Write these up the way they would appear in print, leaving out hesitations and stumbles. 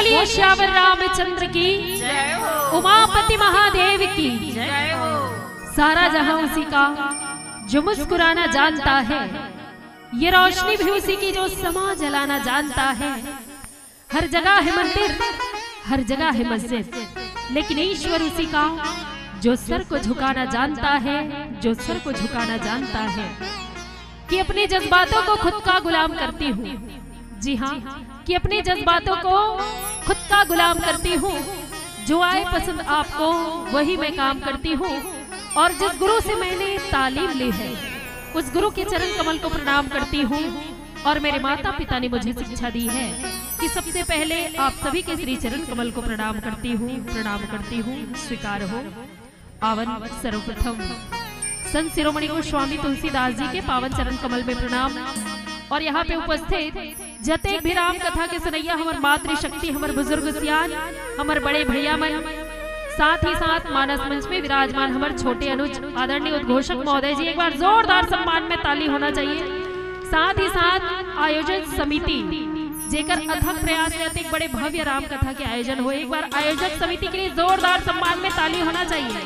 बोलिए श्यावर रामचंद्र की जय हो, उमापति महादेव की जय हो। सारा जहां उसी का जो मुस्कुराना जानता है, ये रोशनी भी उसी की जो समा जलाना जानता है। हर जगह है मंदिर, हर जगह है मस्जिद, लेकिन ईश्वर उसी का जो सर को झुकाना जानता है, जो सर को झुकाना जानता है। कि अपने जज्बातों को खुद का गुलाम करती हूँ, जी हाँ, कि अपने जज्बातों को खुद का गुलाम करती हूँ। जो आए पसंद आपको वही मैं काम करती हूँ। और जिस गुरु से मैंने तालीम ली है, उस गुरु के चरण कमल को प्रणाम करती हूँ। और मेरे माता पिता ने मुझे शिक्षा दी है कि सबसे पहले आप सभी के श्री चरण कमल को प्रणाम करती हूँ, स्वीकार हो। आवन सर्वप्रथम संत शिरोमणि गोस्वामी तुलसीदास जी के पावन चरण कमल में प्रणाम। और यहाँ पे उपस्थित जते भी राम कथा के सुनैया हमार मातृशक्ति, हमार बुजुर्ग सियान, हमार बड़े भैया मन, साथ ही साथ मानस मंच में विराजमान हमारे छोटे अनुज आदरणीय उद्घोषक महोदय जी, एक बार जोरदार सम्मान में ताली होना चाहिए। साथ ही साथ आयोजन समिति जेकर अथक प्रयास रहते एक बड़े भव्य राम कथा के आयोजन हो, एक बार आयोजक समिति के लिए जोरदार सम्मान में ताली होना चाहिए।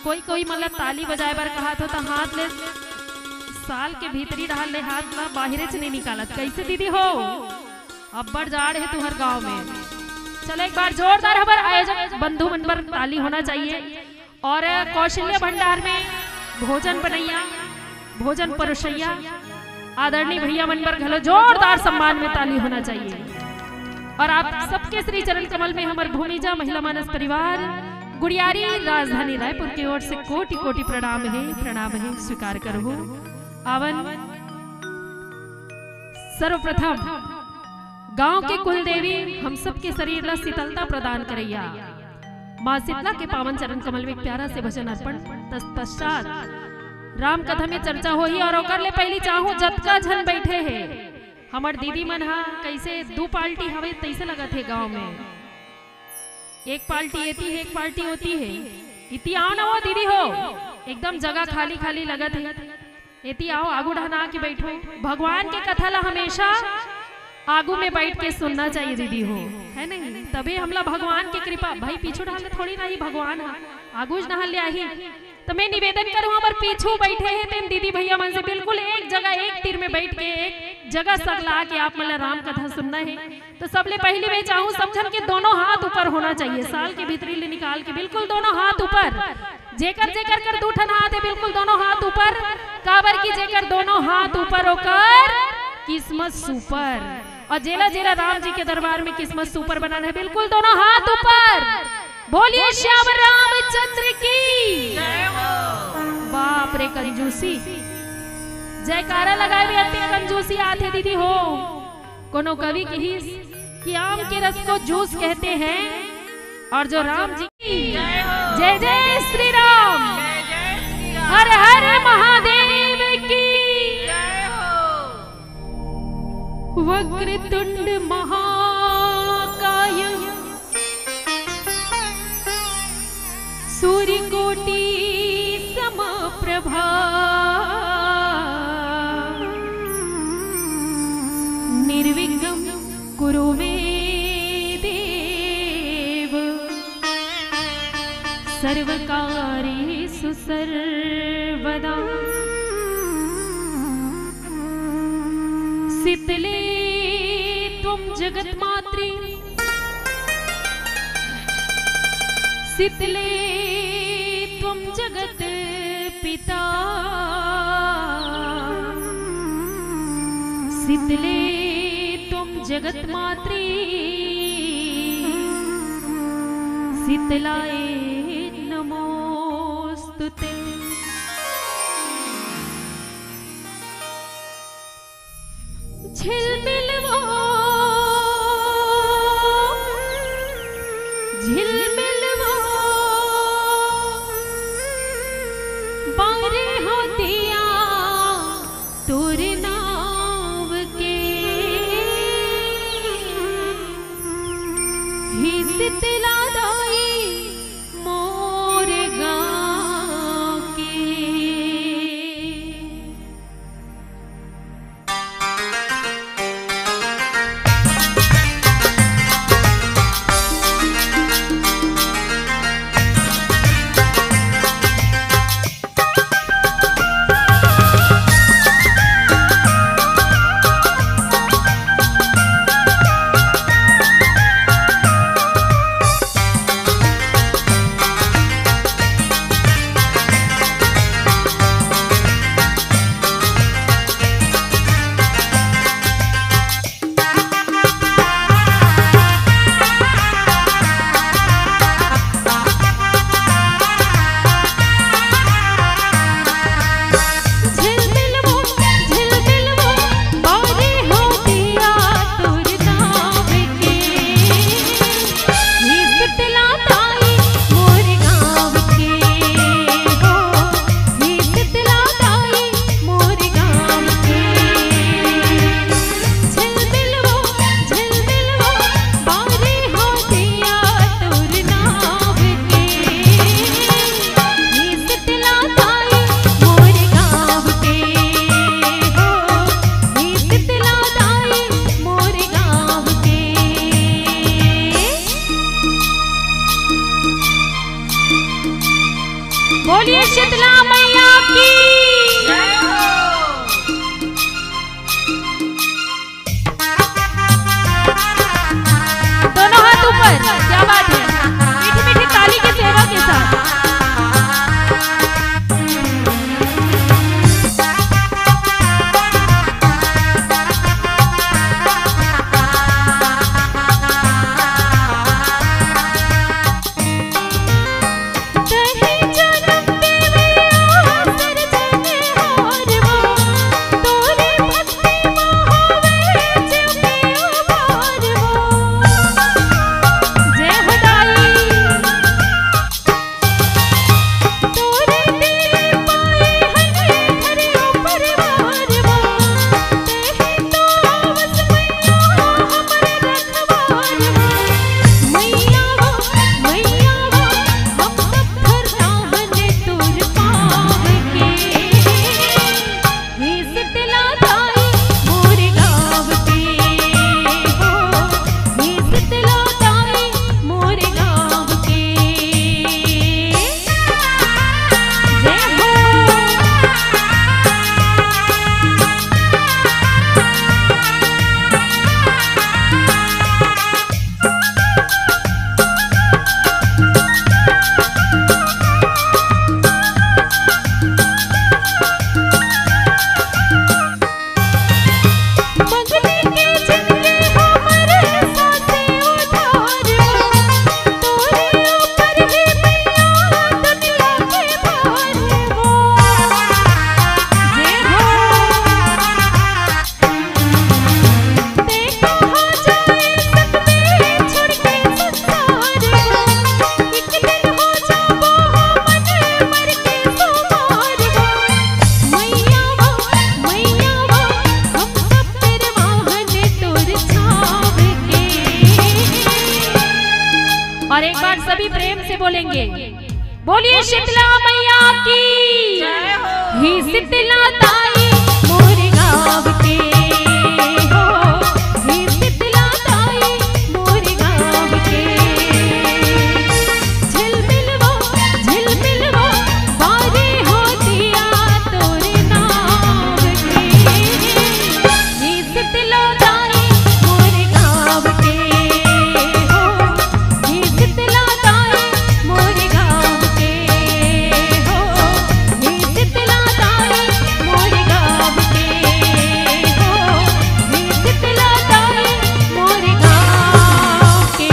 कोई मतलब ताली बजाए बार कहा तो हाथ ले साल के भीतरी डाल ले, हाथ ना बाहर से नहीं निकालत। कैसे दीदी हो, अब बड़ जाड़ है तुहर गांव में। चलो एक बार जोरदार हमारे आयोजक बंधु मन पर ताली होना चाहिए। और कौशल्य भंडार में भोजन बनैया, भोजन परोसैया आदरणीय भैया मन पर घलो जोरदार सम्मान में ताली होना चाहिए। और आप सबके श्री चरण कमल में हमारे भूमिजा महिला मानस परिवार गुड़ियारी राजधानी रायपुर की ओर से कोटि कोटि प्रणाम है, स्वीकार करो। आवन सर्वप्रथम गांव के कुल देवी हम सबके शरीर ला शीतलता प्रदान करैया माँ शीतला के पावन चरण कमल में प्यारा से भजन अर्पण। तत्पश्चात राम कथा में चर्चा होही। और ओकर ले पहली चाहूं जतका जन बैठे है हमार दीदी मन हा कैसे दो पार्टी हवे तैसे लगत है गांव में। एक पार्टी एती है, एक पार्टी होती है। इति आओ ना वो दीदी हो, एकदम जगह खाली खाली लगत है। एती आओ, आगू ढहना के बैठो। भगवान के कथा ला हमेशा आगू में बैठ के सुनना चाहिए दीदी हो, है नहीं? तभी हमला भगवान की कृपा। भाई पीछू ढाल थोड़ी नहीं, भगवान आगू ढहल ले आई। तो मैं निवेदन करूँ हमारे पीछू बैठे हैं तीन दीदी भैया मन से बिल्कुल एक जगह एक तीर में बैठ के एक जगह सगला के आप मतलब राम कथा सुनना है। तो सबले पहले मैं चाहूँ समझन के दोनों हाथ ऊपर होना चाहिए, साल के भीतरी ले निकाल के बिल्कुल दोनों हाथ ऊपर। जेकर जेकर कर दूठन हाथ है बिल्कुल दोनों हाथ ऊपर। काबर की जेकर दोनों हाथ ऊपर होकर किस्मत सुपर। और जेला जेला राम जी के दरबार में किस्मत सुपर बनाना है, बिल्कुल दोनों हाथ ऊपर। बोलिए श्यावर रामचंद्र की जय हो। बाप रे कंजूसी, जयकारा लगाए हुए अति कंजूसी आते दीदी हो। कोनो कवि की कि आम के रस को जूस कहते हैं। और जो राम जी की जय जय श्री राम, हर हर महादेव की जय हो। वक्रतुंड महाकाय सूर्यकोटि समप्रभा निर्विघ्नं कुरु मे देव सर्वकार्येषु सर्वदा। शीतले त्वं जगन्मात्री, शीतले त्वं जगत पिता, शीतले त्वं जगत मात्री, शीतलाय नमोस्तुते। झिलमिल वो झिलमिल वो बारे होतिया तोर नाव के ही शीतला दाई मोर गाँव के। बोलिए शीतला मैया की जय हो। दोनों हाथ ऊपर, क्या बात है, मीठी मीठी ताली की सेवा के साथ। और एक बार सभी प्रेम से बोलेंगे, बोलिए शीतला मैया की जय हो। ही शीतला ताई मोरे गाँव के हो, ही शीतला ताई मोरे गाँव के। झिलमिलवा बारे हो दिया तोरे नाम के। ही शीतला ताई मोरे गाँव के हो, ही शीतला ताई मोरे गाँव के हो, ही शीतला ताई मोरे गाँव के हो, ही शीतला ताई मोरे गाँव के।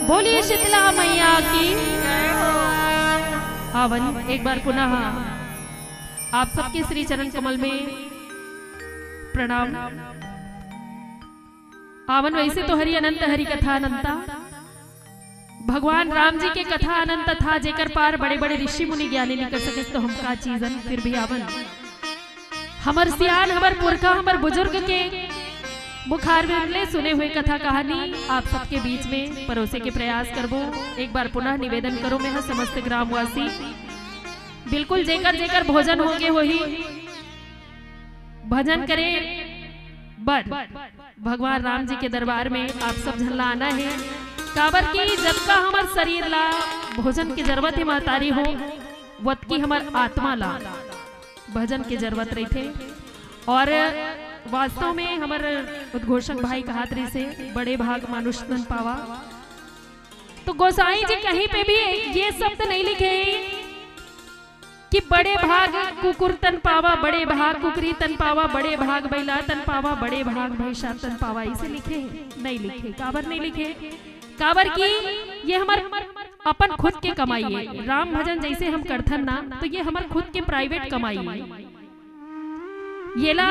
बोलिए शीतला मैया की जय हो। आवन एक बार पुनः आप सबके श्री चरण कमल में प्रणाम। आवन वैसे तो हरि अनंत हरि कथा अनंता, भगवान राम जी के कथा अनंत था, जेकर पार बड़े बड़े ऋषि मुनि ज्ञानी नहीं कर सके तो हम का चीजन। फिर भी आवन हमर सियान, हमर पुरखा, हमर बुजुर्ग के बुखार में सुने हुए कथा कहानी आप सबके बीच में परोसे के प्रयास करबो। एक बार पुनः निवेदन करो मैं समस्त ग्रामवासी, बिल्कुल जेकर जेकर भोजन होगे वही भजन करे। बट भगवान राम जी के दरबार में आप सब झल्ला आना है, काबर की जब का हमार शरीर ला भोजन की जरूरत है महतारी हो, वत की हमार आत्मा ला भजन की जरूरत रही थे। और वास्तव में हमारे उद्घोषक भाई कहात रही से बड़े भाग मानुष तन पावा, तो गोसाई जी कहीं पे भी ये शब्द नहीं लिखे कि बड़े भाग कुकुर तन पावा, बड़े भाग कुकरी तन पावा, बड़े भाग बैला तन पावा, बड़े भाग भैंसा तन पावा, इसे लिखे नहीं लिखे। काबर नहीं लिखे? काबर की ये हमार अपन खुद के कमाई है। राम भजन जैसे हम करथन ना, तो ये हमार खुद के प्राइवेट कमाई है। ये ला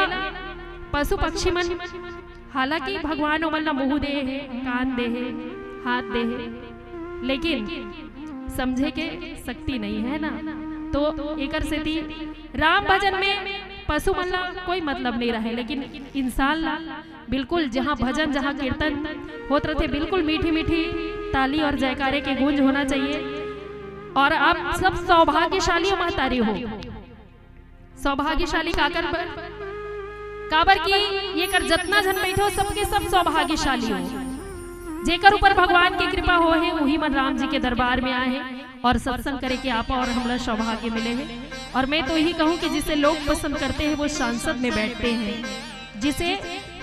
पशु पक्षी मन हालांकि भगवान ओमन ला मुंह दे है, कान दे है, हाथ दे है, लेकिन समझे के शक्ति नहीं है ना। तो एकर सेती राम भजन में पशु मन ला कोई मतलब नहीं रहे, लेकिन इंसान ला बिल्कुल जहाँ भजन जहाँ कीर्तन होत रहते बिल्कुल मीठी मीठी ताली और जयकारे के गूंज होना चाहिए। और आप सब सौभाग्यशाली महतारी हो। सौभाग्यशाली काबर की ये कर जतना जन बैठो सबके सब सौभाग्यशाली हो। जेकर ऊपर भगवान की कृपा हो है वही मन राम जी के दरबार में आए हैं और सत्संग करे के आप और हमला सौभाग्य मिले हैं। और मैं तो यही कहूँ कि जिसे लोग पसंद करते हैं वो सांसद में बैठते हैं, जिसे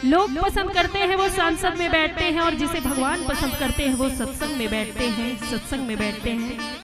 लोग पसंद करते हैं वो सांसद में बैठते हैं, और जिसे भगवान पसंद करते हैं वो सत्संग में बैठते हैं, सत्संग में बैठते हैं।